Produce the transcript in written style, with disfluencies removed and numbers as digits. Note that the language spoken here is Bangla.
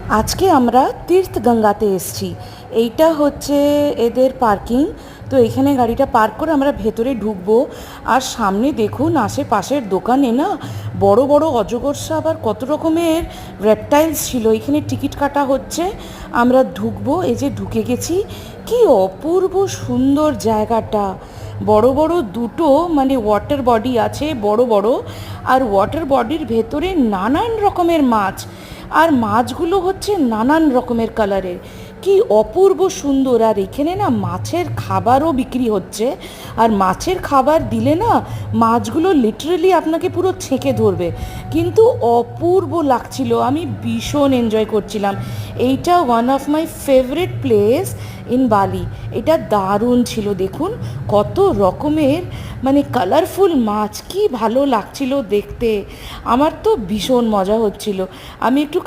আজকে আমরা তীর্থগঙ্গাতে এসেছি। এইটা হচ্ছে এদের পার্কিং। তো এখানে গাড়িটা পার্ক করে আমরা ভেতরে ঢুকবো। আর সামনে দেখুন আশেপাশের দোকানে না বড় বড় অজগর সাপ আর কত রকমের রেপটাইলস ছিল। এখানে টিকিট কাটা হচ্ছে, আমরা ঢুকবো। এই যে ঢুকে গেছি। কি অপূর্ব সুন্দর জায়গাটা। বড় বড় দুটো মানে ওয়াটার বডি আছে বড় বড়, আর ওয়াটার বডির ভেতরে নানান রকমের মাছ, আর মাছগুলো হচ্ছে নানান রকমের কালারের। কি অপূর্ব সুন্দর। আর এখানে না মাছের খাবারও বিক্রি হচ্ছে। আর মাছের খাবার দিলে না মাছগুলো লিটারেলি আপনাকে পুরো ছেঁকে ধরবে। কিন্তু অপূর্ব লাগছিল, আমি ভীষণ এনজয় করছিলাম। এইটা one of my favourite place in বালি। এটা দারুণ ছিল। দেখুন কত রকমের মানে কালারফুল মাছ, কি ভালো লাগছিল দেখতে। আমার তো ভীষণ মজা হচ্ছিল। আমি একটু